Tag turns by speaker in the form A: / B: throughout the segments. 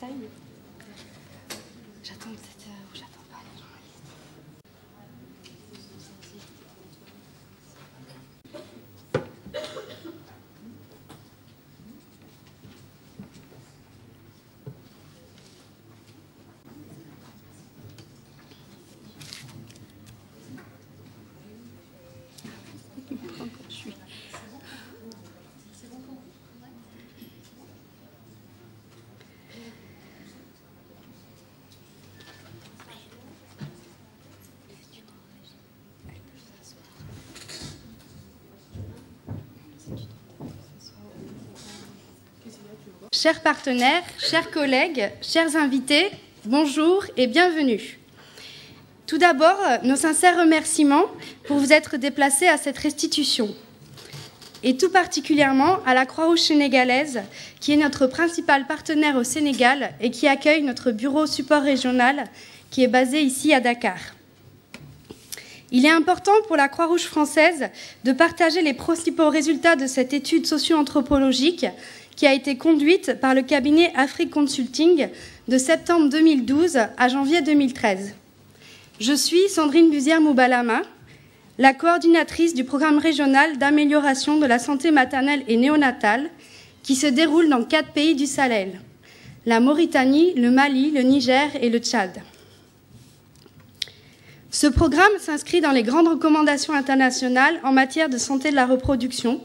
A: taille. J'attends peut-être ou j'attends pas les journalistes. Chers partenaires, chers collègues, chers invités, bonjour et bienvenue. Tout d'abord, nos sincères remerciements pour vous être déplacés à cette restitution, et tout particulièrement à la Croix-Rouge sénégalaise, qui est notre principal partenaire au Sénégal et qui accueille notre bureau support régional, qui est basé ici à Dakar. Il est important pour la Croix-Rouge française de partager les principaux résultats de cette étude socio-anthropologique qui a été conduite par le cabinet Afrique Consulting de septembre 2012 à janvier 2013. Je suis Sandrine Buzière-Moubalama, la coordinatrice du programme régional d'amélioration de la santé maternelle et néonatale qui se déroule dans 4 pays du Sahel, la Mauritanie, le Mali, le Niger et le Tchad. Ce programme s'inscrit dans les grandes recommandations internationales en matière de santé de la reproduction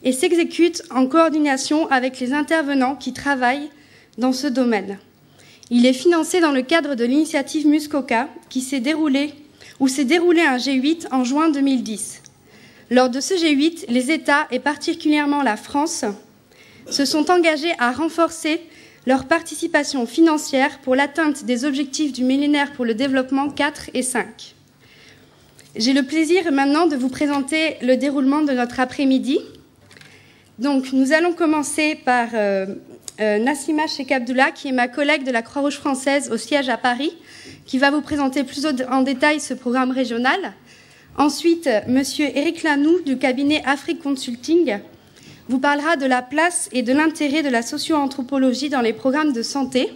A: et s'exécute en coordination avec les intervenants qui travaillent dans ce domaine. Il est financé dans le cadre de l'initiative Muskoka où s'est déroulé un G8 en juin 2010. Lors de ce G8, les États, et particulièrement la France, se sont engagés à renforcer leur participation financière pour l'atteinte des objectifs du millénaire pour le développement 4 et 5. J'ai le plaisir maintenant de vous présenter le déroulement de notre après-midi. Donc, nous allons commencer par Nassima Cheikh Abdullah, qui est ma collègue de la Croix-Rouge française au siège à Paris, qui va vous présenter plus en détail ce programme régional. Ensuite, M. Éric Lanoux, du cabinet Afrique Consulting, vous parlera de la place et de l'intérêt de la socio-anthropologie dans les programmes de santé.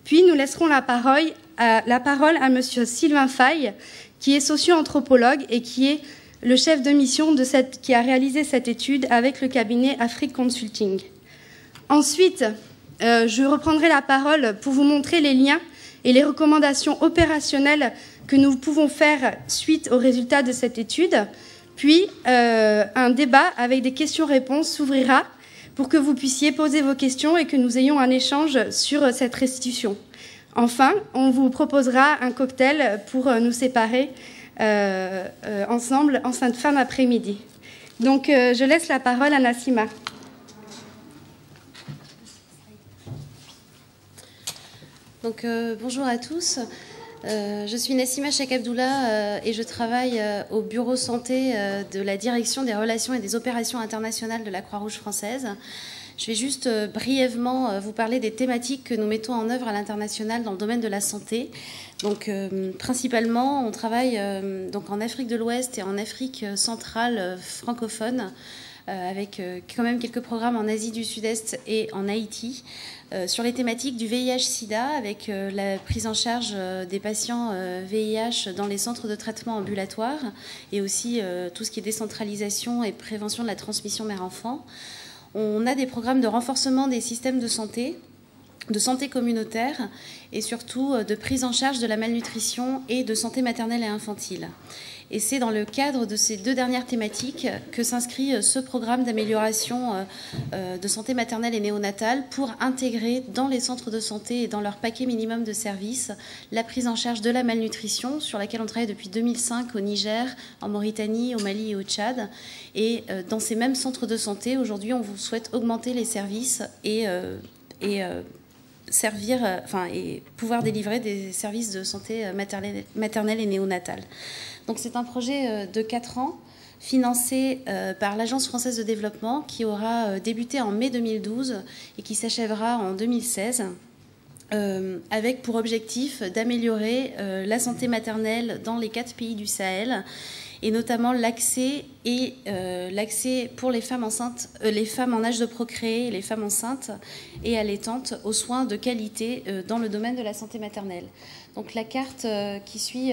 A: Puis, nous laisserons la parole à M. Sylvain Faye, qui est socio-anthropologue et qui est le chef de mission qui a réalisé cette étude avec le cabinet Afrique Consulting. Ensuite, je reprendrai la parole pour vous montrer les liens et les recommandations opérationnelles que nous pouvons faire suite aux résultats de cette étude. Puis, un débat avec des questions-réponses s'ouvrira pour que vous puissiez poser vos questions et que nous ayons un échange sur cette restitution. Enfin, on vous proposera un cocktail pour nous séparer ensemble en cette fin d'après-midi. Donc, je laisse la parole à Nassima.
B: Donc, bonjour à tous. Je suis Nassima Cheikh Abdullah et je travaille au bureau santé de la direction des relations et des opérations internationales de la Croix-Rouge française. Je vais juste brièvement vous parler des thématiques que nous mettons en œuvre à l'international dans le domaine de la santé. Donc, principalement, on travaille donc en Afrique de l'Ouest et en Afrique centrale francophone, avec quand même quelques programmes en Asie du Sud-Est et en Haïti, sur les thématiques du VIH-Sida, avec la prise en charge des patients VIH dans les centres de traitement ambulatoires, et aussi tout ce qui est décentralisation et prévention de la transmission mère-enfant. On a des programmes de renforcement des systèmes de santé communautaire et surtout de prise en charge de la malnutrition et de santé maternelle et infantile. Et c'est dans le cadre de ces 2 dernières thématiques que s'inscrit ce programme d'amélioration de santé maternelle et néonatale pour intégrer dans les centres de santé et dans leur paquet minimum de services la prise en charge de la malnutrition, sur laquelle on travaille depuis 2005 au Niger, en Mauritanie, au Mali et au Tchad. Et dans ces mêmes centres de santé, aujourd'hui, on vous souhaite augmenter les services et pouvoir délivrer des services de santé maternelle et néonatale. Donc c'est un projet de 4 ans financé par l'Agence française de développement qui aura débuté en mai 2012 et qui s'achèvera en 2016 avec pour objectif d'améliorer la santé maternelle dans les 4 pays du Sahel et notamment l'accès pour les femmes enceintes, les femmes en âge de procréer, les femmes enceintes et allaitantes aux soins de qualité dans le domaine de la santé maternelle. Donc la carte qui suit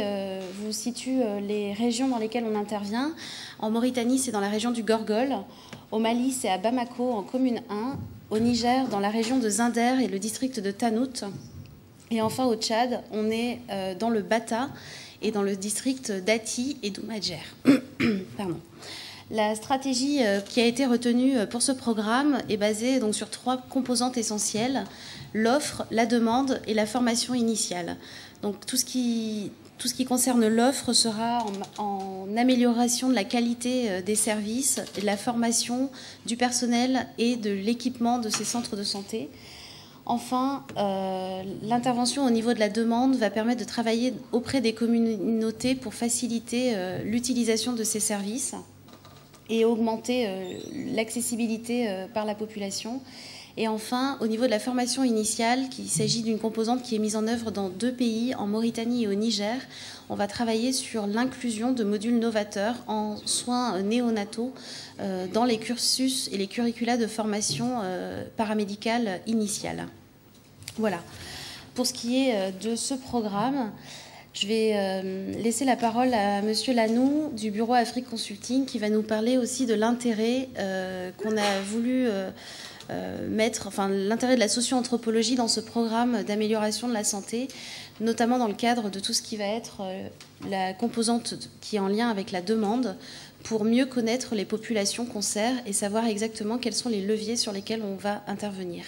B: vous situe les régions dans lesquelles on intervient. En Mauritanie, c'est dans la région du Gorgol. Au Mali, c'est à Bamako, en commune 1. Au Niger, dans la région de Zinder et le district de Tanout. Et enfin, au Tchad, on est dans le Bata et dans le district d'Ati et d'Oumadjer. Pardon. La stratégie qui a été retenue pour ce programme est basée donc sur 3 composantes essentielles: l'offre, la demande et la formation initiale. Donc tout ce qui concerne l'offre sera en amélioration de la qualité des services, de la formation du personnel et de l'équipement de ces centres de santé. Enfin, l'intervention au niveau de la demande va permettre de travailler auprès des communautés pour faciliter l'utilisation de ces services et augmenter l'accessibilité par la population. Et enfin, au niveau de la formation initiale, il s'agit d'une composante qui est mise en œuvre dans 2 pays, en Mauritanie et au Niger. On va travailler sur l'inclusion de modules novateurs en soins néonataux dans les cursus et les curricula de formation paramédicale initiale. Voilà. Pour ce qui est de ce programme, je vais laisser la parole à Monsieur Lanoux du Bureau Afrique Consulting qui va nous parler aussi de l'intérêt qu'on a voulu l'intérêt de la socio-anthropologie dans ce programme d'amélioration de la santé, notamment dans le cadre de tout ce qui va être la composante qui est en lien avec la demande, pour mieux connaître les populations qu'on sert et savoir exactement quels sont les leviers sur lesquels on va intervenir.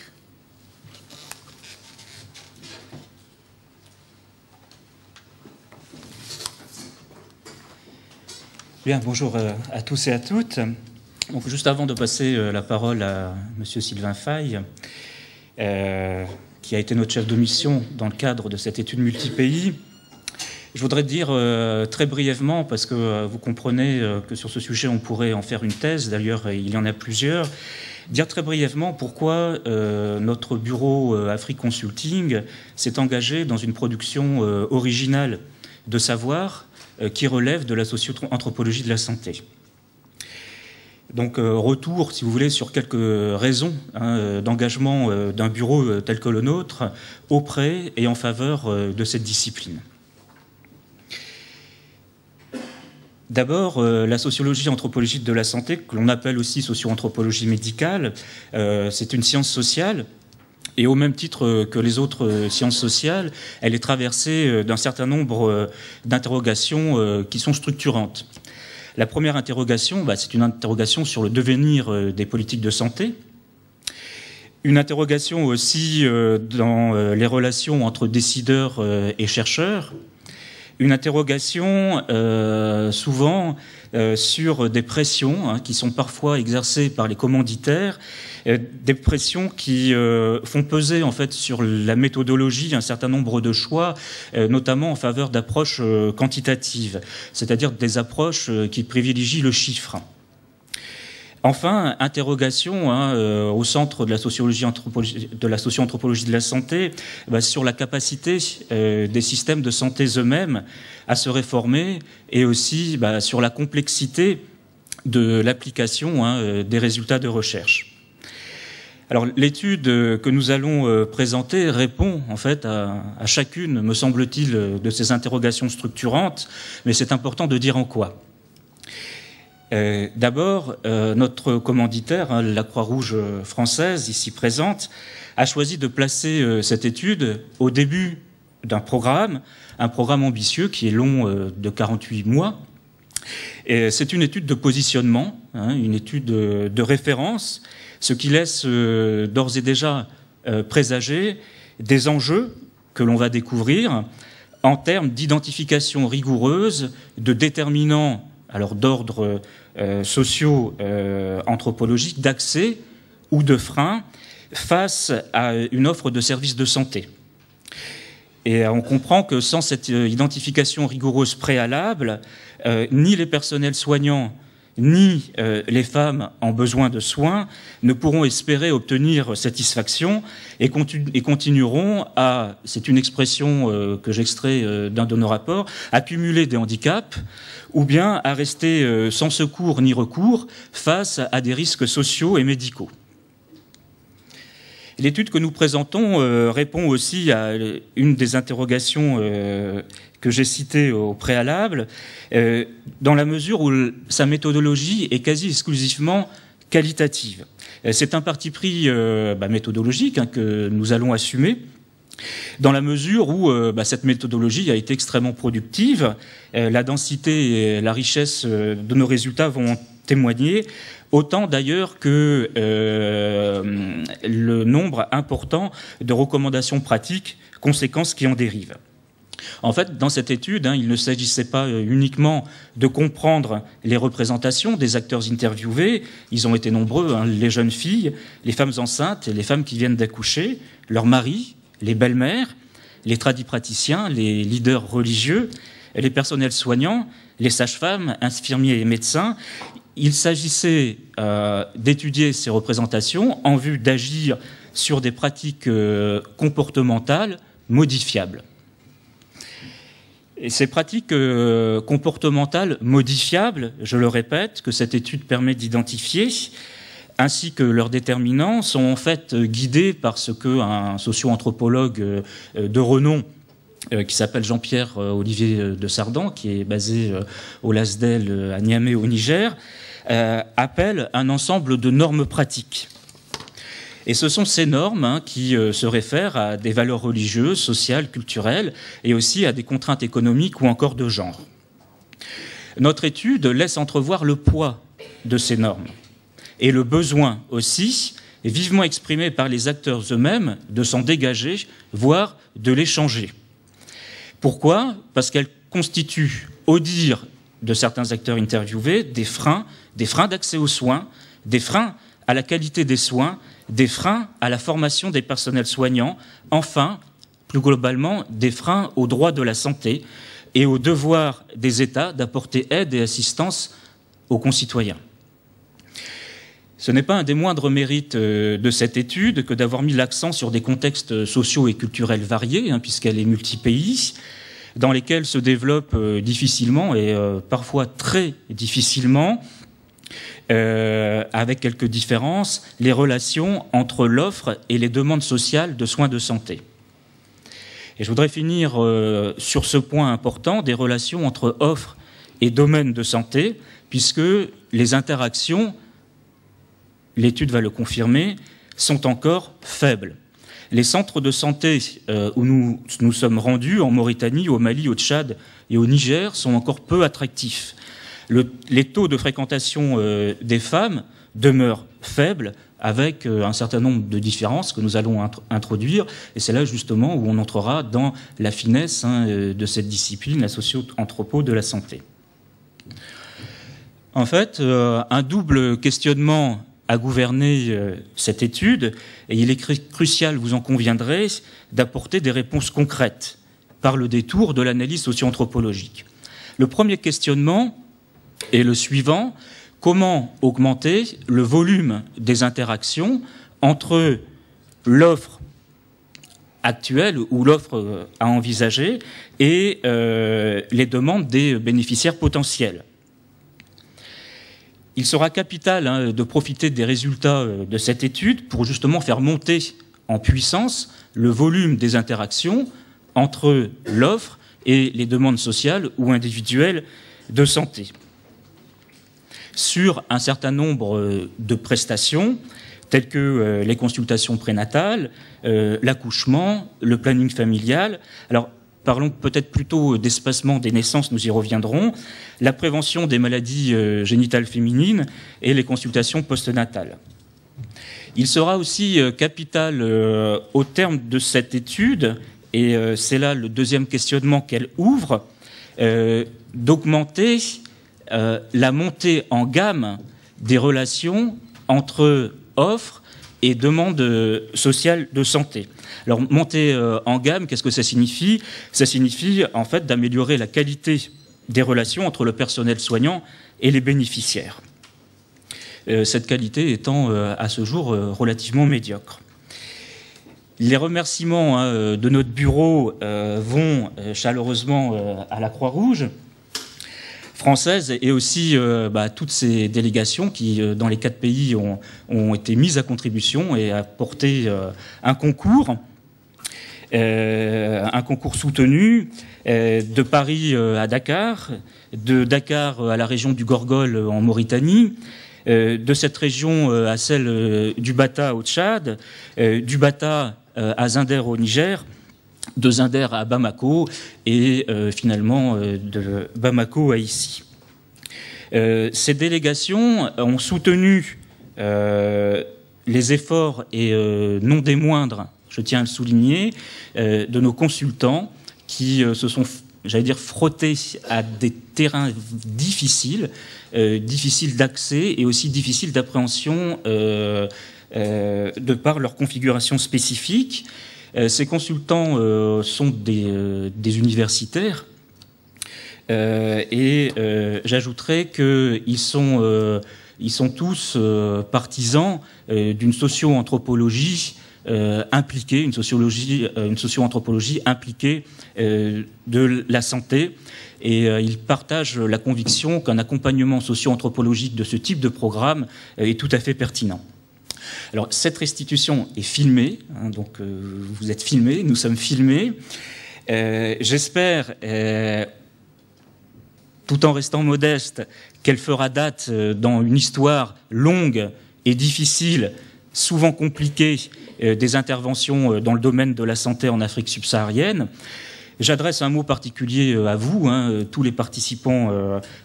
C: Bien, bonjour à tous et à toutes. Donc, juste avant de passer la parole à M. Sylvain Faye, qui a été notre chef de mission dans le cadre de cette étude multi-pays, je voudrais dire très brièvement, parce que vous comprenez que sur ce sujet on pourrait en faire une thèse, d'ailleurs il y en a plusieurs, dire très brièvement pourquoi notre bureau Afrique Consulting s'est engagé dans une production originale de savoir qui relève de la socio-anthropologie de la santé. Donc, retour, si vous voulez, sur quelques raisons d'engagement d'un bureau tel que le nôtre auprès et en faveur de cette discipline. D'abord, la sociologie anthropologique de la santé, que l'on appelle aussi socio-anthropologie médicale, c'est une science sociale. Et au même titre que les autres sciences sociales, elle est traversée d'un certain nombre d'interrogations qui sont structurantes. La première interrogation, c'est une interrogation sur le devenir des politiques de santé. Une interrogation aussi dans les relations entre décideurs et chercheurs. Une interrogation souvent sur des pressions qui sont parfois exercées par les commanditaires, des pressions qui font peser en fait sur la méthodologie un certain nombre de choix, notamment en faveur d'approches quantitatives, c'est-à-dire des approches qui privilégient le chiffre. Enfin, interrogation au centre de la socio-anthropologie de la santé sur la capacité des systèmes de santé eux-mêmes à se réformer et aussi sur la complexité de l'application des résultats de recherche. Alors, l'étude que nous allons présenter répond en fait à chacune, me semble-t-il, de ces interrogations structurantes, mais c'est important de dire en quoi. D'abord, notre commanditaire, la Croix-Rouge française, ici présente, a choisi de placer cette étude au début d'un programme, un programme ambitieux qui est long de 48 mois. C'est une étude de positionnement, une étude de référence, ce qui laisse d'ores et déjà présager des enjeux que l'on va découvrir en termes d'identification rigoureuse de déterminants alors d'ordre socio-anthropologique, d'accès ou de frein face à une offre de services de santé. Et on comprend que sans cette identification rigoureuse préalable, ni les personnels soignants, ni les femmes en besoin de soins ne pourront espérer obtenir satisfaction et continueront à, c'est une expression que j'extrais d'un de nos rapports, à cumuler des handicaps ou bien à rester sans secours ni recours face à des risques sociaux et médicaux. L'étude que nous présentons répond aussi à une des interrogations que j'ai citées au préalable, dans la mesure où sa méthodologie est quasi exclusivement qualitative. C'est un parti pris méthodologique que nous allons assumer, dans la mesure où cette méthodologie a été extrêmement productive. La densité et la richesse de nos résultats vont en témoigner, autant d'ailleurs que le nombre important de recommandations pratiques, conséquences qui en dérivent. En fait, dans cette étude, il ne s'agissait pas uniquement de comprendre les représentations des acteurs interviewés. Ils ont été nombreux, les jeunes filles, les femmes enceintes, les femmes qui viennent d'accoucher, leurs maris, les belles-mères, les tradipraticiens, les leaders religieux, les personnels soignants, les sages-femmes, infirmiers et médecins. Il s'agissait d'étudier ces représentations en vue d'agir sur des pratiques comportementales modifiables. Et ces pratiques comportementales modifiables, je le répète, que cette étude permet d'identifier, ainsi que leurs déterminants, sont en fait guidés par ce qu'un socio-anthropologue de renom qui s'appelle Jean-Pierre Olivier de Sardan, qui est basé au LASDEL à Niamey au Niger, appelle un ensemble de normes pratiques. Et ce sont ces normes qui se réfèrent à des valeurs religieuses, sociales, culturelles, et aussi à des contraintes économiques ou encore de genre. Notre étude laisse entrevoir le poids de ces normes et le besoin aussi, vivement exprimé par les acteurs eux-mêmes, de s'en dégager, voire de les changer. Pourquoi ? Parce qu'elles constituent, au dire de certains acteurs interviewés, des freins d'accès aux soins, des freins à la qualité des soins, des freins à la formation des personnels soignants, enfin, plus globalement, des freins aux droits de la santé et au devoir des États d'apporter aide et assistance aux concitoyens. Ce n'est pas un des moindres mérites de cette étude que d'avoir mis l'accent sur des contextes sociaux et culturels variés, puisqu'elle est multi-pays, dans lesquels se développent difficilement et parfois très difficilement, avec quelques différences, les relations entre l'offre et les demandes sociales de soins de santé. Et je voudrais finir sur ce point important des relations entre offre et domaine de santé, puisque les interactions, l'étude va le confirmer, sont encore faibles. Les centres de santé où nous sommes rendus, en Mauritanie, au Mali, au Tchad et au Niger, sont encore peu attractifs. Les taux de fréquentation des femmes demeurent faibles, avec un certain nombre de différences que nous allons introduire, et c'est là justement où on entrera dans la finesse de cette discipline, la socio-anthropo de la santé. En fait, un double questionnement a gouverné cette étude, et il est crucial, vous en conviendrez, d'apporter des réponses concrètes par le détour de l'analyse socio-anthropologique. Le premier questionnement est le suivant: comment augmenter le volume des interactions entre l'offre actuelle ou l'offre à envisager et les demandes des bénéficiaires potentiels? Il sera capital de profiter des résultats de cette étude pour justement faire monter en puissance le volume des interactions entre l'offre et les demandes sociales ou individuelles de santé. Sur un certain nombre de prestations, telles que les consultations prénatales, l'accouchement, le planning familial. Alors, parlons peut-être plutôt d'espacement des naissances, nous y reviendrons, la prévention des maladies génitales féminines et les consultations postnatales. Il sera aussi capital, au terme de cette étude, et c'est là le deuxième questionnement qu'elle ouvre, d'augmenter la montée en gamme des relations entre offres et demandes sociales de santé. Alors, monter en gamme, qu'est-ce que ça signifie? Ça signifie, en fait, d'améliorer la qualité des relations entre le personnel soignant et les bénéficiaires. cette qualité étant à ce jour relativement médiocre. Les remerciements de notre bureau vont chaleureusement à la Croix-Rouge française et aussi toutes ces délégations qui, dans les 4 pays, ont été mises à contribution et apporté un concours soutenu de Paris à Dakar, de Dakar à la région du Gorgol en Mauritanie, de cette région à celle du Bata au Tchad, du Bata à Zinder au Niger, de Zinder à Bamako et finalement de Bamako à ici. Ces délégations ont soutenu les efforts et non des moindres, je tiens à le souligner, de nos consultants qui se sont, j'allais dire, frottés à des terrains difficiles, difficiles d'accès et aussi difficiles d'appréhension de par leur configuration spécifique. Ces consultants sont des universitaires et j'ajouterais qu'ils sont tous partisans d'une socio-anthropologie impliquée, une socio-anthropologie impliquée de la santé. Et ils partagent la conviction qu'un accompagnement socio-anthropologique de ce type de programme est tout à fait pertinent. Alors, cette restitution est filmée, donc vous êtes filmés, nous sommes filmés. J'espère, tout en restant modeste, qu'elle fera date dans une histoire longue et difficile, souvent compliquée, des interventions dans le domaine de la santé en Afrique subsaharienne. J'adresse un mot particulier à vous, tous les participants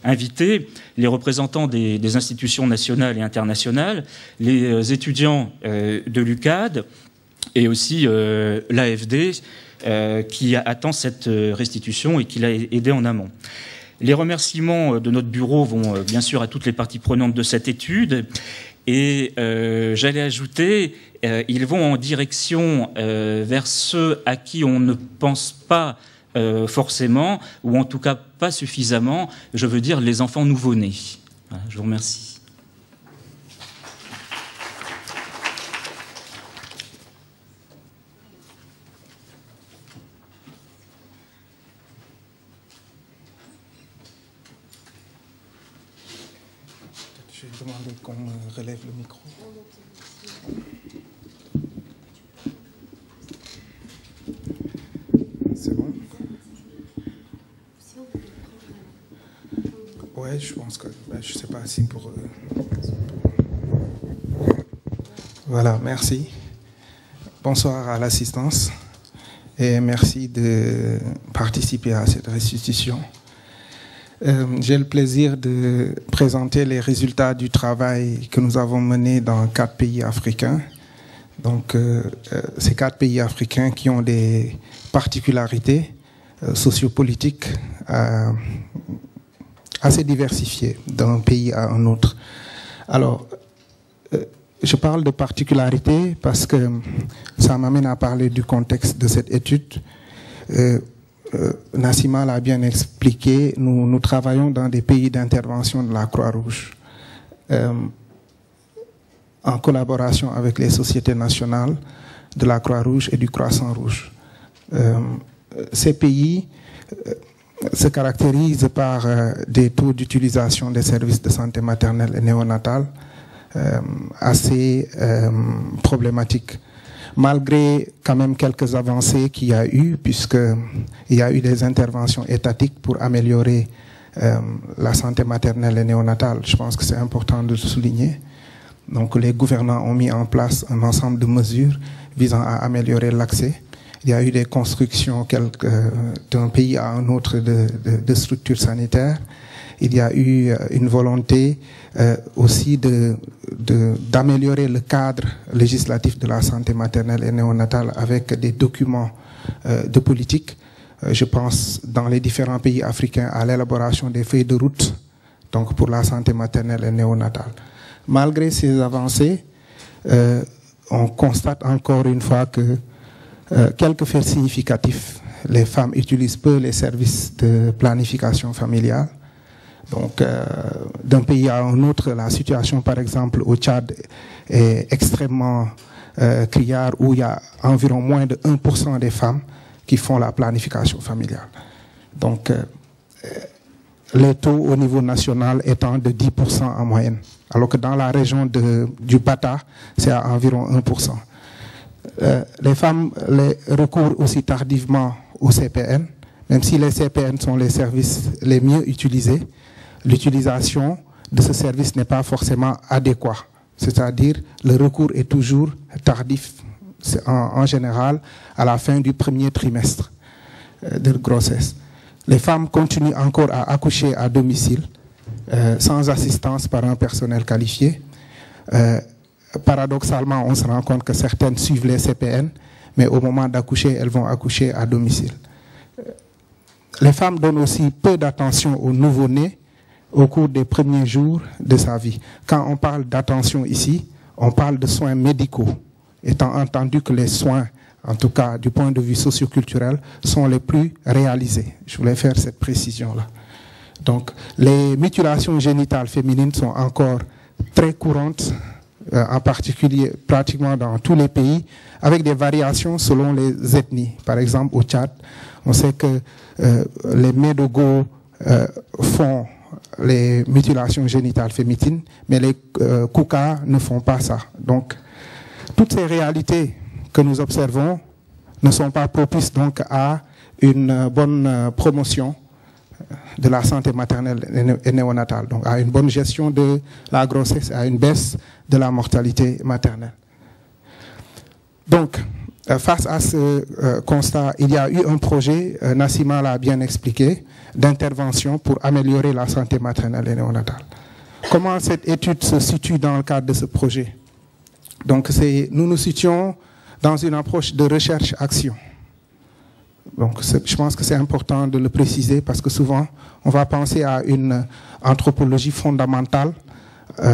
C: invités, les représentants des institutions nationales et internationales, les étudiants de l'UCAD et aussi l'AFD qui attend cette restitution et qui l'a aidé en amont. Les remerciements de notre bureau vont bien sûr à toutes les parties prenantes de cette étude et j'allais ajouter, ils vont en direction vers ceux à qui on ne pense pas forcément, ou en tout cas pas suffisamment, je veux dire les enfants nouveau-nés. Voilà, je vous remercie.
D: Je vais demander qu'on me relève le micro. C'est bon? Ouais, je pense que... je sais pas si pour... Voilà, merci. Bonsoir à l'assistance et merci de participer à cette restitution. J'ai le plaisir de présenter les résultats du travail que nous avons mené dans 4 pays africains. Donc, ces 4 pays africains qui ont des particularités sociopolitiques assez diversifiées d'un pays à un autre. Alors, je parle de particularités parce que ça m'amène à parler du contexte de cette étude. Nassima l'a bien expliqué, nous travaillons dans des pays d'intervention de la Croix-Rouge en collaboration avec les sociétés nationales de la Croix-Rouge et du Croissant-Rouge. Ces pays se caractérisent par des taux d'utilisation des services de santé maternelle et néonatale assez problématiques. Malgré quand même quelques avancées qu'il y a eu, puisqu'il y a eu des interventions étatiques pour améliorer la santé maternelle et néonatale. Je pense que c'est important de le souligner. Donc les gouvernants ont mis en place un ensemble de mesures visant à améliorer l'accès. Il y a eu des constructions d'un pays à un autre de structures sanitaires. Il y a eu une volonté aussi d'améliorer le cadre législatif de la santé maternelle et néonatale avec des documents de politique. Je pense dans les différents pays africains à l'élaboration des feuilles de route donc pour la santé maternelle et néonatale. Malgré ces avancées, on constate encore une fois que quelques faits significatifs. Les femmes utilisent peu les services de planification familiale. Donc, d'un pays à un autre, la situation, par exemple, au Tchad est extrêmement criarde, où il y a environ moins de 1% des femmes qui font la planification familiale. Donc, les taux au niveau national étant de 10% en moyenne, alors que dans la région du Bata, c'est à environ 1%. Les femmes recourent aussi tardivement au CPN, même si les CPN sont les services les mieux utilisés, l'utilisation de ce service n'est pas forcément adéquate. C'est-à-dire, le recours est toujours tardif, en général, à la fin du premier trimestre de grossesse. Les femmes continuent encore à accoucher à domicile, sans assistance par un personnel qualifié. Paradoxalement, on se rend compte que certaines suivent les CPN, mais au moment d'accoucher, elles vont accoucher à domicile. Les femmes donnent aussi peu d'attention aux nouveau-nés au cours des premiers jours de sa vie. Quand on parle d'attention ici, on parle de soins médicaux, étant entendu que les soins, en tout cas du point de vue socioculturel, sont les plus réalisés. Je voulais faire cette précision-là. Donc, les mutilations génitales féminines sont encore très courantes, en particulier pratiquement dans tous les pays, avec des variations selon les ethnies. Par exemple, au Tchad, on sait que les Médogos font les mutilations génitales féminines, mais les Koukas ne font pas ça. Donc, toutes ces réalités que nous observons ne sont pas propices donc à une bonne promotion de la santé maternelle et néonatale, donc à une bonne gestion de la grossesse, à une baisse de la mortalité maternelle. Donc, face à ce constat, il y a eu un projet, Nassima l'a bien expliqué, d'intervention pour améliorer la santé maternelle et néonatale. Comment cette étude se situe dans le cadre de ce projet? Donc, nous nous situons dans une approche de recherche-action. Donc, je pense que c'est important de le préciser parce que souvent, on va penser à une anthropologie fondamentale,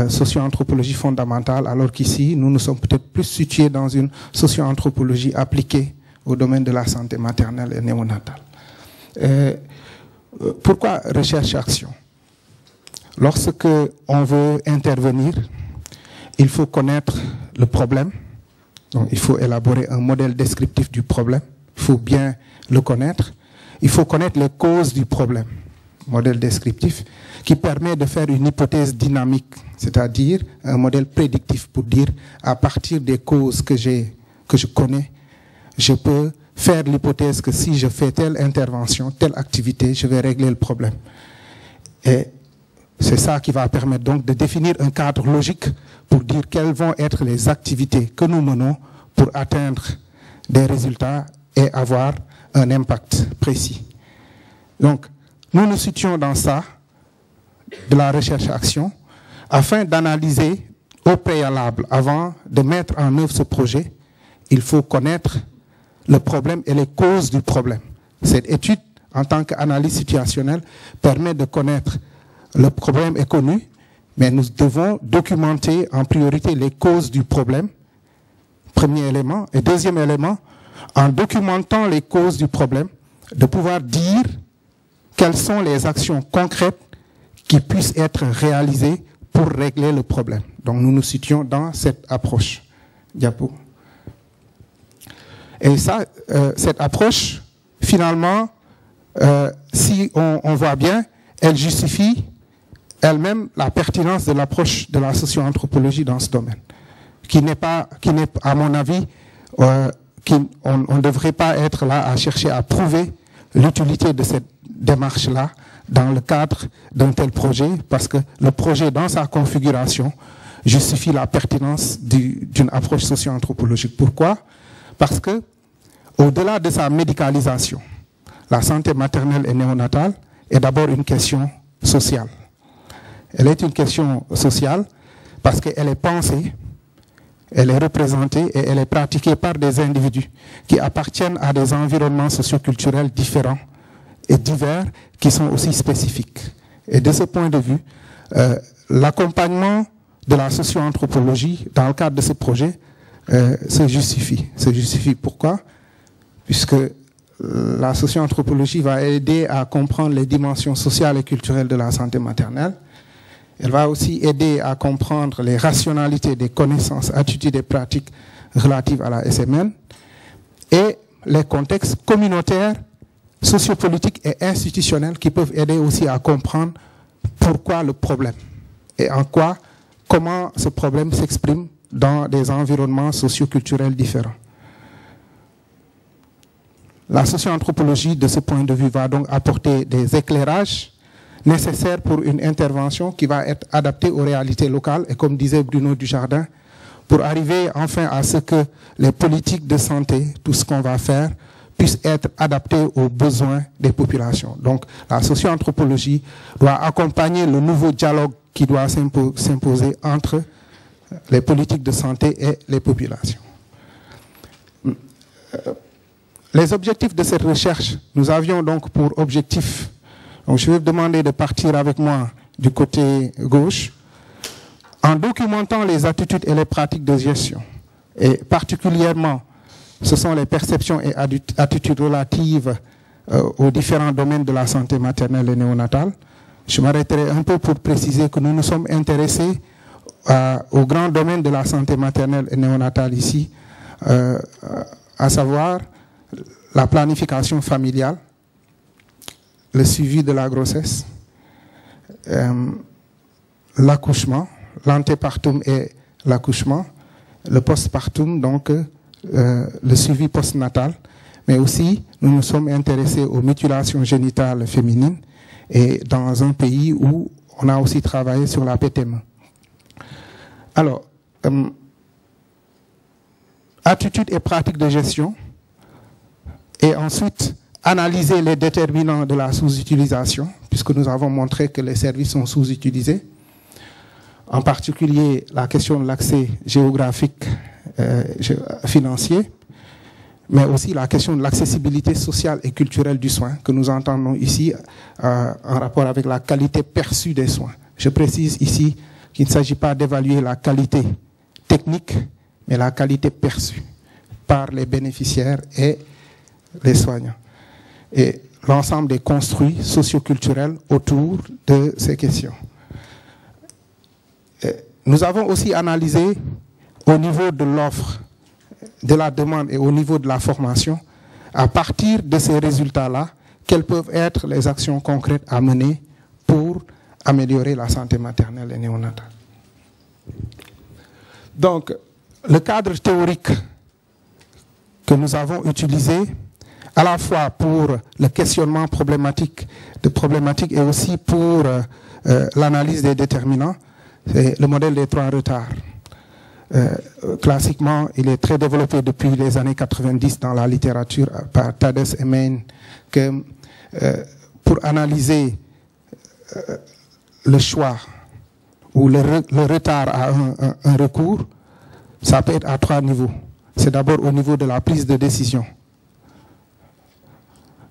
D: socio-anthropologie fondamentale, alors qu'ici, nous nous sommes peut-être plus situés dans une socio-anthropologie appliquée au domaine de la santé maternelle et néonatale. Pourquoi recherche-action? Lorsque on veut intervenir, il faut connaître le problème. Donc, il faut élaborer un modèle descriptif du problème. Il faut bien le connaître. Il faut connaître les causes du problème. Modèle descriptif qui permet de faire une hypothèse dynamique, c'est-à-dire un modèle prédictif pour dire à partir des causes que je connais, je peux faire l'hypothèse que si je fais telle intervention, telle activité, je vais régler le problème. Et c'est ça qui va permettre donc de définir un cadre logique pour dire quelles vont être les activités que nous menons pour atteindre des résultats et avoir un impact précis. Donc, nous nous situons dans ça, de la recherche-action, afin d'analyser au préalable, avant de mettre en œuvre ce projet, il faut connaître le problème et les causes du problème. Cette étude, en tant qu'analyse situationnelle, permet de connaître le problème est connu, mais nous devons documenter en priorité les causes du problème, premier élément. Et deuxième élément, en documentant les causes du problème, de pouvoir dire quelles sont les actions concrètes qui puissent être réalisées pour régler le problème. Donc nous nous situons dans cette approche. Diapo. Et ça, cette approche, finalement, si on voit bien, elle justifie elle-même la pertinence de l'approche de la socio-anthropologie dans ce domaine, qui n'est, à mon avis, on ne devrait pas être là à chercher à prouver l'utilité de cette démarche-là dans le cadre d'un tel projet, parce que le projet, dans sa configuration, justifie la pertinence d'une approche socio-anthropologique. Pourquoi? Parce que, au-delà de sa médicalisation, la santé maternelle et néonatale est d'abord une question sociale. Elle est une question sociale parce qu'elle est pensée, elle est représentée et elle est pratiquée par des individus qui appartiennent à des environnements socioculturels différents et divers qui sont aussi spécifiques. Et de ce point de vue, l'accompagnement de la socio-anthropologie dans le cadre de ce projet se justifie. Se justifie pourquoi? Puisque la socio-anthropologie va aider à comprendre les dimensions sociales et culturelles de la santé maternelle. Elle va aussi aider à comprendre les rationalités des connaissances, attitudes et pratiques relatives à la SMN et les contextes communautaires, sociopolitiques et institutionnels qui peuvent aider aussi à comprendre pourquoi le problème et comment ce problème s'exprime dans des environnements socio-culturels différents. La socio-anthropologie, de ce point de vue, va donc apporter des éclairages nécessaires pour une intervention qui va être adaptée aux réalités locales et, comme disait Bruno Dujardin, pour arriver enfin à ce que les politiques de santé, tout ce qu'on va faire, puissent être adaptés aux besoins des populations. Donc la socio-anthropologie doit accompagner le nouveau dialogue qui doit s'imposer entre les politiques de santé et les populations. Les objectifs de cette recherche, nous avions donc pour objectif, donc je vais vous demander de partir avec moi du côté gauche, en documentant les attitudes et les pratiques de gestion, et particulièrement ce sont les perceptions et attitudes relatives aux différents domaines de la santé maternelle et néonatale. Je m'arrêterai un peu pour préciser que nous nous sommes intéressés au grand domaine de la santé maternelle et néonatale ici, à savoir la planification familiale, le suivi de la grossesse, l'accouchement, l'antépartum et l'accouchement, le postpartum, donc le suivi postnatal, mais aussi nous nous sommes intéressés aux mutilations génitales féminines et dans un pays où on a aussi travaillé sur la PTME. Alors, attitudes et pratiques de gestion, et ensuite analyser les déterminants de la sous-utilisation, puisque nous avons montré que les services sont sous-utilisés, en particulier la question de l'accès géographique, financier, mais aussi la question de l'accessibilité sociale et culturelle du soin, que nous entendons ici en rapport avec la qualité perçue des soins. Je précise ici qu'il ne s'agit pas d'évaluer la qualité technique, mais la qualité perçue par les bénéficiaires et les soignants. Et l'ensemble des construits socioculturels autour de ces questions. Nous avons aussi analysé au niveau de l'offre, de la demande et au niveau de la formation, à partir de ces résultats-là, quelles peuvent être les actions concrètes à mener pour améliorer la santé maternelle et néonatale. Donc, le cadre théorique que nous avons utilisé, à la fois pour le questionnement problématique et aussi pour l'analyse des déterminants, c'est le modèle des 3 retards. Classiquement, il est très développé depuis les années 90 dans la littérature par Tadès et Main, que pour analyser le choix ou le retard à un recours, ça peut être à 3 niveaux. C'est d'abord au niveau de la prise de décision.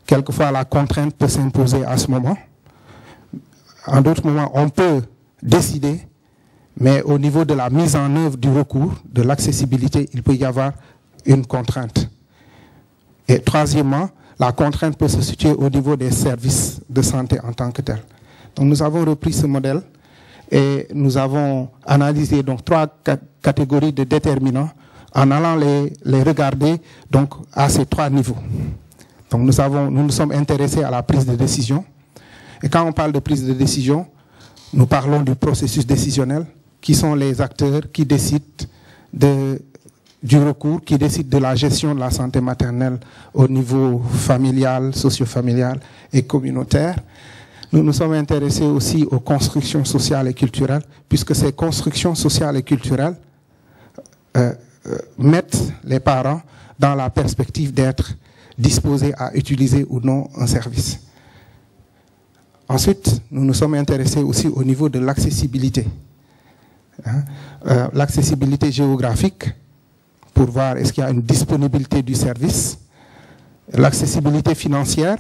D: Quelquefois, la contrainte peut s'imposer à ce moment. En d'autres moments, on peut décider, mais au niveau de la mise en œuvre du recours, de l'accessibilité, il peut y avoir une contrainte. Et troisièmement, la contrainte peut se situer au niveau des services de santé en tant que tels. Donc nous avons repris ce modèle et nous avons analysé donc 3 catégories de déterminants en allant les regarder donc à ces 3 niveaux. Donc nous nous sommes intéressés à la prise de décision. Et quand on parle de prise de décision, nous parlons du processus décisionnel, qui sont les acteurs qui décident du recours, qui décident de la gestion de la santé maternelle au niveau familial, socio-familial et communautaire. Nous nous sommes intéressés aussi aux constructions sociales et culturelles, puisque ces constructions sociales et culturelles mettent les parents dans la perspective d'être disposés à utiliser ou non un service. Ensuite, nous nous sommes intéressés aussi au niveau de l'accessibilité. L'accessibilité géographique, pour voir est-ce qu'il y a une disponibilité du service. L'accessibilité financière,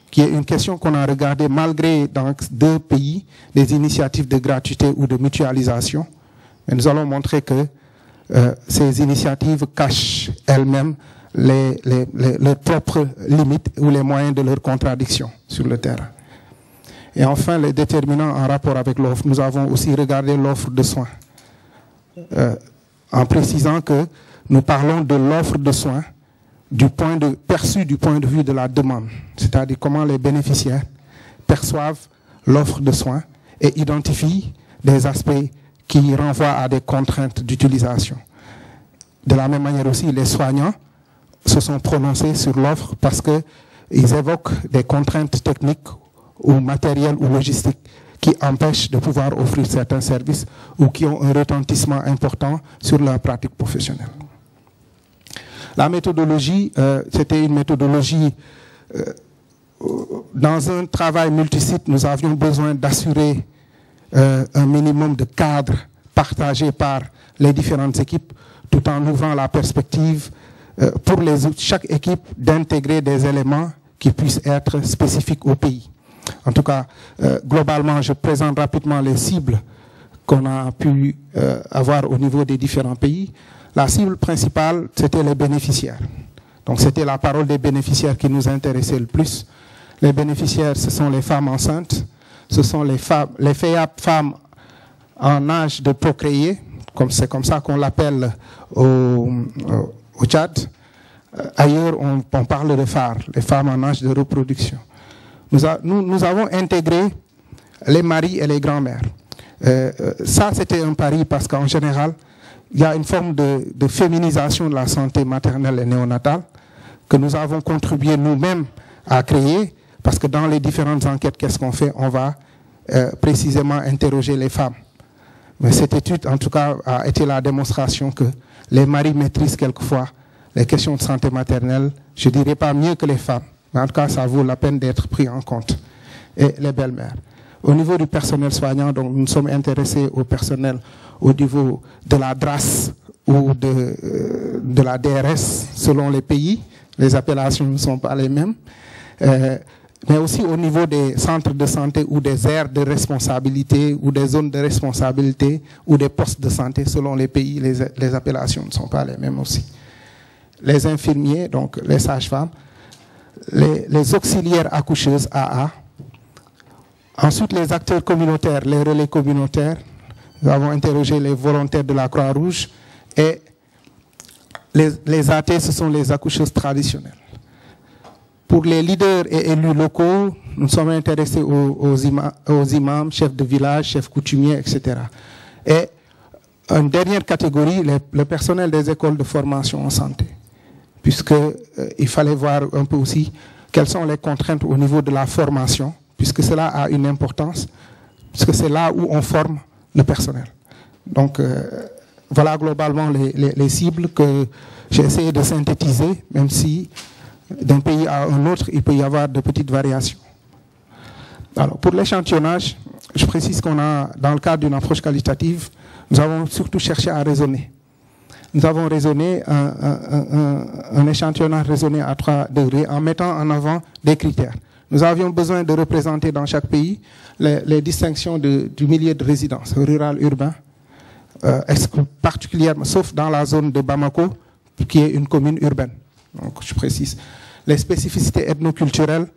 D: qui est une question qu'on a regardée malgré dans 2 pays des initiatives de gratuité ou de mutualisation. Mais nous allons montrer que ces initiatives cachent elles-mêmes leurs propres limites ou les moyens de leur contradiction sur le terrain. Et enfin, les déterminants en rapport avec l'offre. Nous avons aussi regardé l'offre de soins, en précisant que nous parlons de l'offre de soins perçue du point de vue de la demande, c'est-à-dire comment les bénéficiaires perçoivent l'offre de soins et identifient des aspects qui renvoient à des contraintes d'utilisation. De la même manière aussi, les soignants se sont prononcés sur l'offre parce qu'ils évoquent des contraintes techniques ou matérielles ou logistiques qui empêchent de pouvoir offrir certains services ou qui ont un retentissement important sur leur pratique professionnelle. La méthodologie, c'était une méthodologie, dans un travail multisite, nous avions besoin d'assurer un minimum de cadre partagé par les différentes équipes, tout en ouvrant la perspective pour chaque équipe d'intégrer des éléments qui puissent être spécifiques au pays. En tout cas, globalement, je présente rapidement les cibles qu'on a pu avoir au niveau des différents pays. La cible principale, c'était les bénéficiaires. Donc, c'était la parole des bénéficiaires qui nous intéressait le plus. Les bénéficiaires, ce sont les femmes enceintes, ce sont les femmes en âge de procréer, c'est comme ça qu'on l'appelle au Tchad. Ailleurs, on parle de phares, les femmes en âge de reproduction. Nous avons intégré les maris et les grands-mères. Ça, c'était un pari parce qu'en général, il y a une forme de féminisation de la santé maternelle et néonatale que nous avons contribué nous-mêmes à créer, parce que dans les différentes enquêtes, qu'est-ce qu'on fait? On va précisément interroger les femmes. Mais cette étude, en tout cas, a été la démonstration que les maris maîtrisent quelquefois les questions de santé maternelle, je ne dirais pas mieux que les femmes, mais en tout cas, ça vaut la peine d'être pris en compte. Et les belles-mères. Au niveau du personnel soignant, donc, nous sommes intéressés au personnel au niveau de la DRAS ou de la DRS, selon les pays. Les appellations ne sont pas les mêmes. Mais aussi au niveau des centres de santé ou des aires de responsabilité ou des zones de responsabilité ou des postes de santé, selon les pays, les appellations ne sont pas les mêmes aussi. Les infirmiers, donc les sages-femmes, les auxiliaires accoucheuses AA. Ensuite, les acteurs communautaires, les relais communautaires. Nous avons interrogé les volontaires de la Croix-Rouge et les AT, ce sont les accoucheuses traditionnelles. Pour les leaders et élus locaux, nous sommes intéressés aux imams, chefs de village, chefs coutumiers, etc. Et une dernière catégorie, le personnel des écoles de formation en santé, puisqu'il fallait voir un peu aussi quelles sont les contraintes au niveau de la formation, puisque cela a une importance, puisque c'est là où on forme le personnel. Donc, voilà globalement les cibles que j'ai essayé de synthétiser, même si d'un pays à un autre, il peut y avoir de petites variations. Alors, pour l'échantillonnage, je précise qu'on a, dans le cadre d'une approche qualitative, nous avons surtout cherché à raisonner. Nous avons raisonné un échantillonnage raisonné à 3 degrés en mettant en avant des critères. Nous avions besoin de représenter dans chaque pays les distinctions du milieu de résidence, rural-urbain, particulièrement, sauf dans la zone de Bamako, qui est une commune urbaine. Donc, je précise. Les spécificités ethnoculturelles,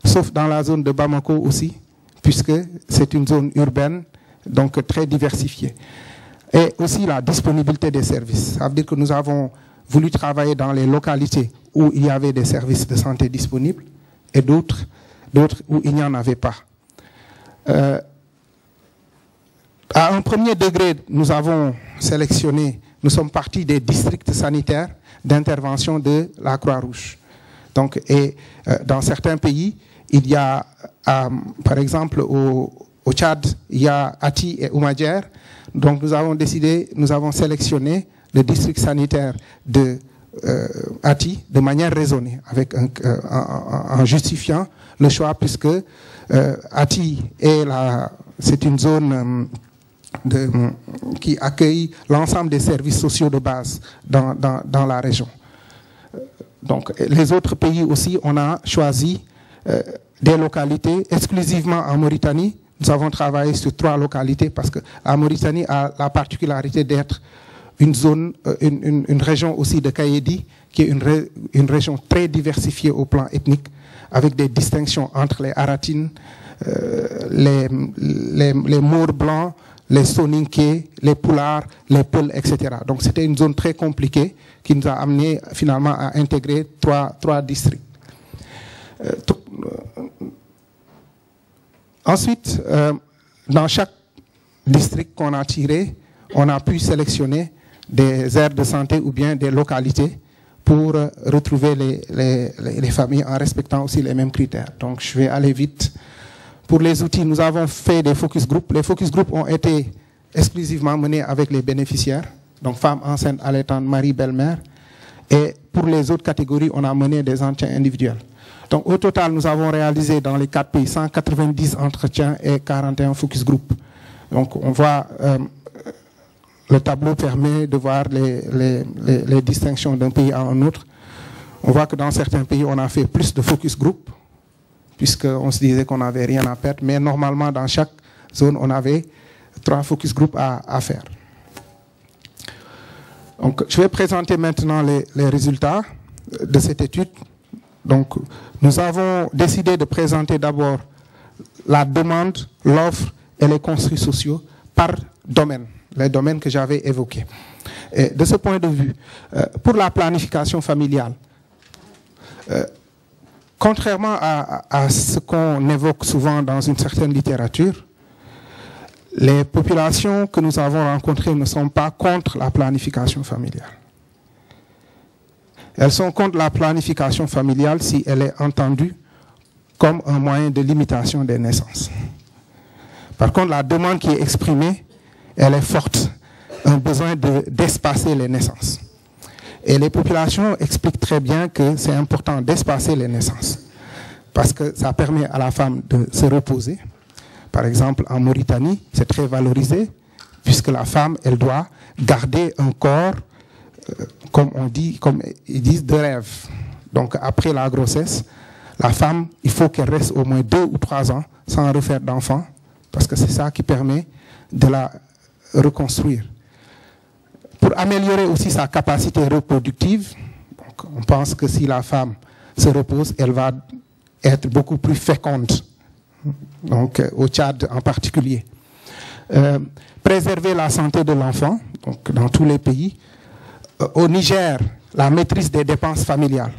D: sauf dans la zone de Bamako aussi, puisque c'est une zone urbaine, donc très diversifiée. Et aussi la disponibilité des services. Ça veut dire que nous avons voulu travailler dans les localités où il y avait des services de santé disponibles et d'autres où il n'y en avait pas. À un premier degré, nous avons sélectionné, nous sommes partis des districts sanitaires d'intervention de la Croix-Rouge. Donc, dans certains pays, il y a, par exemple, au Tchad, il y a Ati et Oumadjer. Donc, nous avons sélectionné le district sanitaire de Ati de manière raisonnée, en justifiant le choix, puisque Ati c'est une zone qui accueille l'ensemble des services sociaux de base dans la région. Donc, les autres pays aussi, on a choisi des localités exclusivement en Mauritanie. Nous avons travaillé sur 3 localités parce que la Mauritanie a la particularité d'être une zone, une région aussi de Kayedi qui est une région très diversifiée au plan ethnique, avec des distinctions entre les Aratines, les Maures blancs, les Soninké, les Pulaars, les Peuls, etc. Donc c'était une zone très compliquée qui nous a amené finalement à intégrer trois districts. Ensuite, dans chaque district qu'on a tiré, on a pu sélectionner des aires de santé ou bien des localités pour retrouver les familles en respectant aussi les mêmes critères. Donc je vais aller vite. Pour les outils, nous avons fait des focus group. Les focus group ont été exclusivement menés avec les bénéficiaires, donc femmes enceintes, allaitantes, mari, belle-mère. Et pour les autres catégories, on a mené des entretiens individuels. Donc au total, nous avons réalisé dans les 4 pays 190 entretiens et 41 focus group. Donc on voit, le tableau permet de voir les distinctions d'un pays à un autre. On voit que dans certains pays, on a fait plus de focus group, puisqu'on se disait qu'on n'avait rien à perdre. Mais normalement, dans chaque zone, on avait 3 focus group à faire. Donc, je vais présenter maintenant les résultats de cette étude. Donc, nous avons décidé de présenter d'abord la demande, l'offre et les construits sociaux par domaine, les domaines que j'avais évoqués. Et de ce point de vue, pour la planification familiale, contrairement à ce qu'on évoque souvent dans une certaine littérature, les populations que nous avons rencontrées ne sont pas contre la planification familiale. Elles sont contre la planification familiale si elle est entendue comme un moyen de limitation des naissances. Par contre, la demande qui est exprimée, elle est forte, un besoin d'espacer les naissances. Et les populations expliquent très bien que c'est important d'espacer les naissances, parce que ça permet à la femme de se reposer. Par exemple, en Mauritanie, c'est très valorisé, puisque la femme, elle doit garder un corps, comme ils disent, de rêve. Donc après la grossesse, la femme, il faut qu'elle reste au moins 2 ou 3 ans sans refaire d'enfant, parce que c'est ça qui permet de la reconstruire. Pour améliorer aussi sa capacité reproductive, donc on pense que si la femme se repose, elle va être beaucoup plus féconde, donc au Tchad en particulier. Préserver la santé de l'enfant, donc dans tous les pays. Au Niger, la maîtrise des dépenses familiales.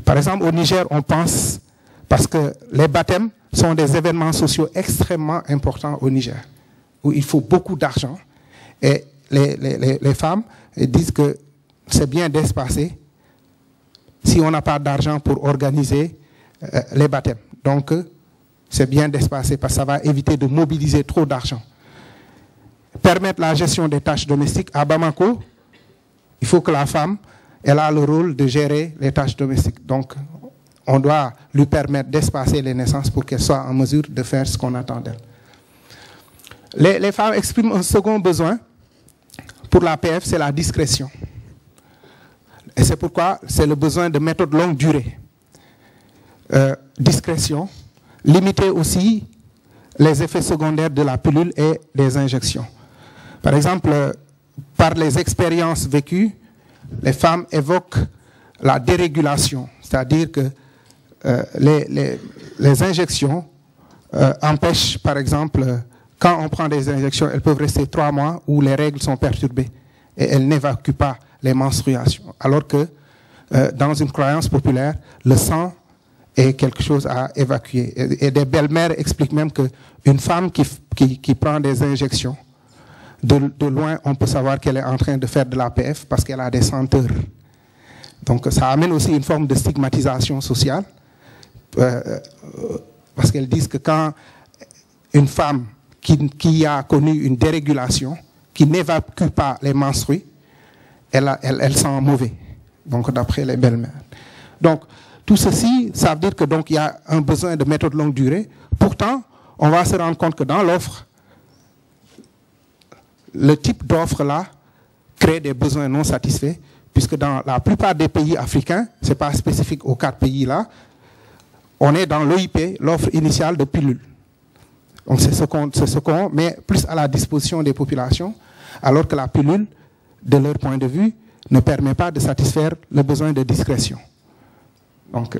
D: Par exemple, au Niger, on pense, parce que les baptêmes sont des événements sociaux extrêmement importants au Niger, où il faut beaucoup d'argent, et les femmes disent que c'est bien d'espacer si on n'a pas d'argent pour organiser les baptêmes. Donc, c'est bien d'espacer parce que ça va éviter de mobiliser trop d'argent. Permettre la gestion des tâches domestiques. À Bamako, il faut que la femme, elle a le rôle de gérer les tâches domestiques. Donc, on doit lui permettre d'espacer les naissances pour qu'elle soit en mesure de faire ce qu'on attend d'elle. Les femmes expriment un second besoin pour la PF, c'est la discrétion. Et c'est pourquoi c'est le besoin de méthodes longue durée. Discrétion, limiter aussi les effets secondaires de la pilule et des injections. Par exemple, par les expériences vécues, les femmes évoquent la dérégulation, c'est-à-dire que les injections empêchent, par exemple, quand on prend des injections, elles peuvent rester 3 mois où les règles sont perturbées et elles n'évacuent pas les menstruations. Alors que dans une croyance populaire, le sang est quelque chose à évacuer. Et des belles-mères expliquent même qu'une femme qui prend des injections, de loin, on peut savoir qu'elle est en train de faire de l'APF parce qu'elle a des senteurs. Donc ça amène aussi une forme de stigmatisation sociale, parce qu'elles disent que quand une femme qui a connu une dérégulation, qui n'évacue pas les menstrues, elle sent mauvais, donc d'après les belles-mères. Donc tout ceci, ça veut dire que donc il y a un besoin de méthode longue durée. Pourtant, on va se rendre compte que dans l'offre, le type d'offre là crée des besoins non satisfaits, puisque dans la plupart des pays africains, ce n'est pas spécifique aux 4 pays là, on est dans l'OIP, l'offre initiale de pilules. Donc c'est ce qu'on met plus à la disposition des populations, alors que la pilule, de leur point de vue, ne permet pas de satisfaire le besoin de discrétion. Donc,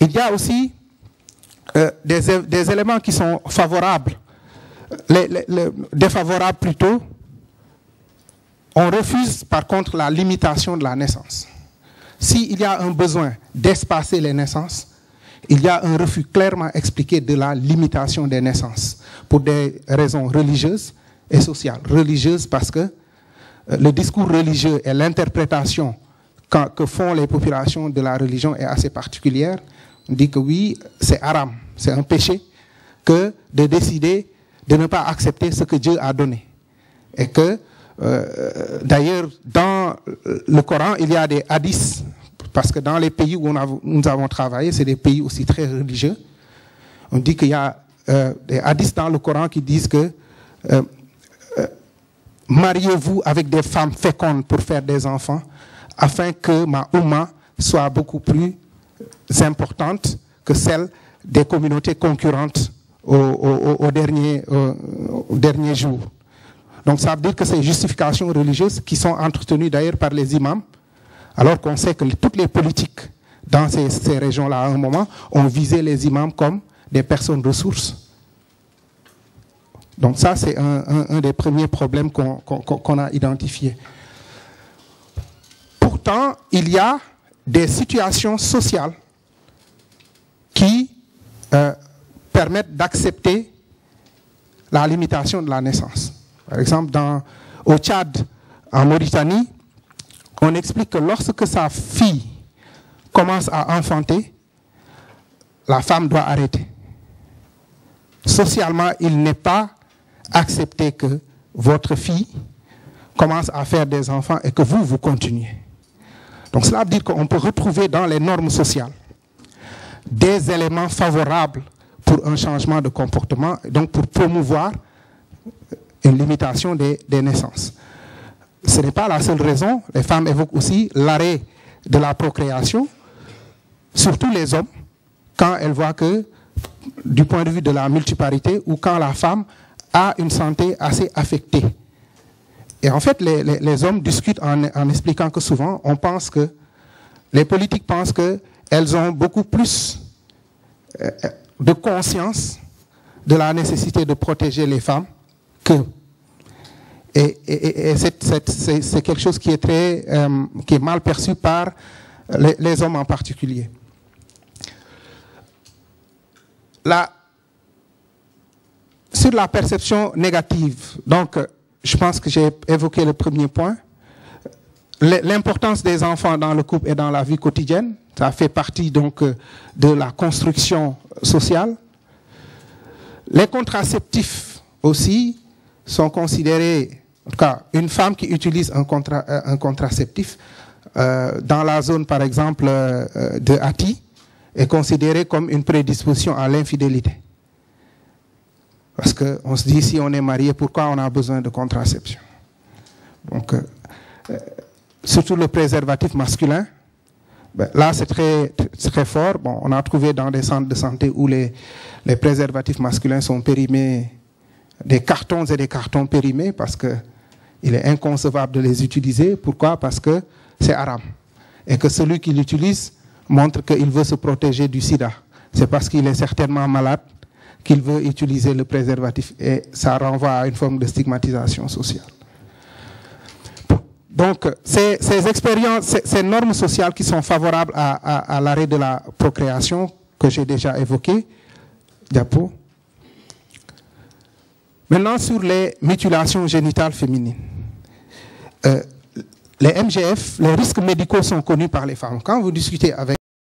D: il y a aussi des éléments qui sont favorables, défavorables plutôt. On refuse par contre la limitation de la naissance. S'il y a un besoin d'espacer les naissances, il y a un refus clairement expliqué de la limitation des naissances pour des raisons religieuses et sociales. Religieuses parce que le discours religieux et l'interprétation que font les populations de la religion est assez particulière. On dit que oui, c'est haram, c'est un péché que de décider de ne pas accepter ce que Dieu a donné. Et que, d'ailleurs, dans le Coran, il y a des hadiths, parce que dans les pays où nous avons travaillé, c'est des pays aussi très religieux. On dit qu'il y a des hadiths dans le Coran qui disent que mariez-vous avec des femmes fécondes pour faire des enfants, afin que ma Oumma soit beaucoup plus importante que celle des communautés concurrentes au dernier jour. Donc ça veut dire que ces justifications religieuses qui sont entretenues d'ailleurs par les imams, alors qu'on sait que toutes les politiques dans ces régions-là à un moment ont visé les imams comme des personnes ressources. Donc ça c'est un des premiers problèmes qu'on a identifiés. Pourtant, il y a des situations sociales qui permettent d'accepter la limitation de la naissance. Par exemple, au Tchad, en Mauritanie, on explique que lorsque sa fille commence à enfanter, la femme doit arrêter. Socialement, il n'est pas accepté que votre fille commence à faire des enfants et que vous continuez. Donc cela veut dire qu'on peut retrouver dans les normes sociales des éléments favorables pour un changement de comportement, donc pour promouvoir une limitation des naissances. Ce n'est pas la seule raison. Les femmes évoquent aussi l'arrêt de la procréation, surtout les hommes, quand elles voient que, du point de vue de la multiparité, ou quand la femme a une santé assez affectée. Et en fait, les hommes discutent en expliquant que souvent, on pense que, les politiques pensent qu'elles ont beaucoup plus de conscience de la nécessité de protéger les femmes qu'eux. Et c'est quelque chose qui est mal perçu par les hommes en particulier. Sur la perception négative, donc je pense que j'ai évoqué le premier point. L'importance des enfants dans le couple et dans la vie quotidienne, ça fait partie donc de la construction sociale. Les contraceptifs aussi sont considérés, en tout cas une femme qui utilise un contraceptif dans la zone par exemple de Hati est considérée comme une prédisposition à l'infidélité. Parce qu'on se dit, si on est marié, pourquoi on a besoin de contraception? Donc, surtout le préservatif masculin, ben, là c'est très fort. Bon, on a trouvé dans des centres de santé où les préservatifs masculins sont périmés, des cartons et des cartons périmés, parce qu'il est inconcevable de les utiliser. Pourquoi? Parce que c'est haram. Et que celui qui l'utilise montre qu'il veut se protéger du sida. C'est parce qu'il est certainement malade qu'il veut utiliser le préservatif, et ça renvoie à une forme de stigmatisation sociale. Donc, ces expériences, ces normes sociales qui sont favorables à l'arrêt de la procréation, que j'ai déjà évoqué, diapo. Maintenant, sur les mutilations génitales féminines. Les MGF, les risques médicaux sont connus par les femmes. Quand vous discutez avec